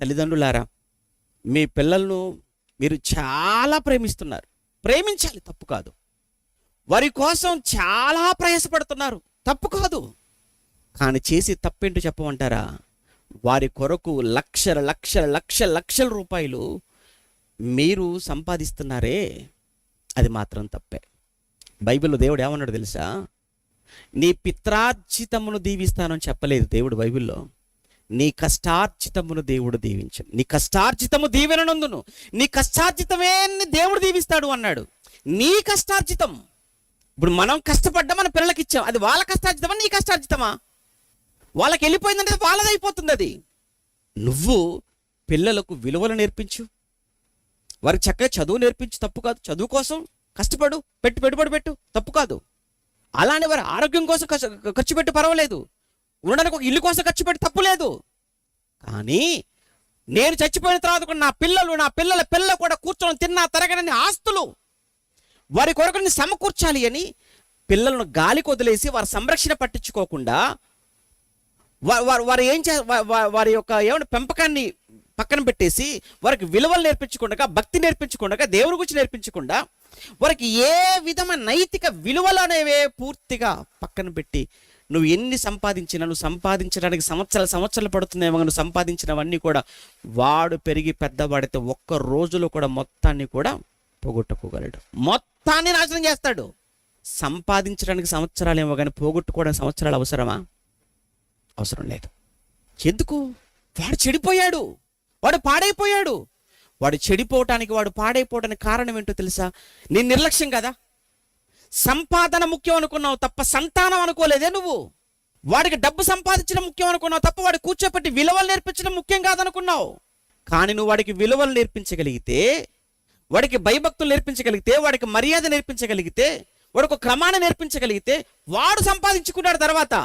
తల్లిదండ్రులారా, మీ పిల్లలను మీరు చాలా ప్రేమిస్తున్నారు. ప్రేమించాలి, తప్పు కాదు. వారి కోసం చాలా ప్రయాసపడుతున్నారు, తప్పు కాదు. కానీ చేసి తప్పేంటో చెప్పమంటారా? వారి కొరకు లక్షల లక్షల లక్షల లక్షల రూపాయలు మీరు సంపాదిస్తున్నారే, అది మాత్రం తప్పే. బైబిల్లో దేవుడు ఏమన్నాడు తెలుసా? నీ పిత్రార్జితమును దీవిస్తానని చెప్పలేదు దేవుడు బైబిల్లో. నీ కష్టార్జితమును దేవుడు దీవించను. నీ కష్టార్జితము దీవెననందును, నీ కష్టార్జితమే దేవుడు దీవిస్తాడు అన్నాడు. నీ కష్టార్జితం, ఇప్పుడు మనం కష్టపడ్డా మన పిల్లలకి ఇచ్చాం, అది వాళ్ళ కష్టార్జితమా నీ కష్టార్జితమా? వాళ్ళకి వెళ్ళిపోయిందంటే వాళ్ళదైపోతుంది అది. నువ్వు పిల్లలకు విలువలు నేర్పించు, వారికి చక్కగా చదువు నేర్పించు, తప్పు కాదు. చదువు కోసం కష్టపడు, పెట్టుబడి పెట్టు, తప్పు కాదు. అలానే వారి ఆరోగ్యం కోసం ఖర్చు పెట్టు, పర్వాలేదు. ఉండడానికి ఒక ఇల్లు కోసం ఖర్చు పెట్టి తప్పు లేదు. కానీ నేను చచ్చిపోయిన తర్వాత కూడా నా పిల్లల పిల్లలు కూడా కూర్చొని తిన్నా తరగనని ఆస్తులు వారి కొరకు సమకూర్చాలి అని పిల్లలను గాలికి వదిలేసి వారి సంరక్షణ పట్టించుకోకుండా వారు ఏం వారి యొక్క ఏమైనా పెంపకాన్ని పక్కన పెట్టేసి వారికి విలువలు నేర్పించకుండా, భక్తి నేర్పించకుండా, దేవుని గురించి నేర్పించకుండా, వారికి ఏ విధమైన నైతిక విలువలు అనేవే పూర్తిగా పక్కన పెట్టి నువ్వు ఎన్ని సంపాదించినా, నువ్వు సంపాదించడానికి సంవత్సరాలు పడుతుందేమో, నువ్వు సంపాదించినవన్నీ కూడా వాడు పెరిగి పెద్దవాడితే ఒక్క రోజులో కూడా మొత్తాన్ని కూడా పోగొట్టుకోగలడు, మొత్తాన్ని నాశనం చేస్తాడు. సంపాదించడానికి సంవత్సరాలు ఏమో కానీ పోగొట్టుకోవడానికి సంవత్సరాలు అవసరమా? అవసరం లేదు. ఎందుకు? వాడు చెడిపోయాడు, వాడు పాడైపోయాడు. వాడు చెడిపోవటానికి, వాడు పాడైపోవడానికి కారణం ఏంటో తెలుసా? నీ నిర్లక్ష్యం కదా. సంపాదన ముఖ్యం అనుకున్నావు తప్ప సంతానం అనుకోలేదే నువ్వు. వాడికి డబ్బు సంపాదించడం ముఖ్యం అనుకున్నావు తప్ప వాడు కూర్చోపెట్టి విలువలు నేర్పించడం ముఖ్యం కాదనుకున్నావు. కానీ నువ్వు వాడికి విలువలు నేర్పించగలిగితే, వాడికి భయభక్తులు నేర్పించగలిగితే, వాడికి మర్యాద నేర్పించగలిగితే, వాడికి క్రమాన్ని నేర్పించగలిగితే వాడు సంపాదించుకున్నాడు తర్వాత.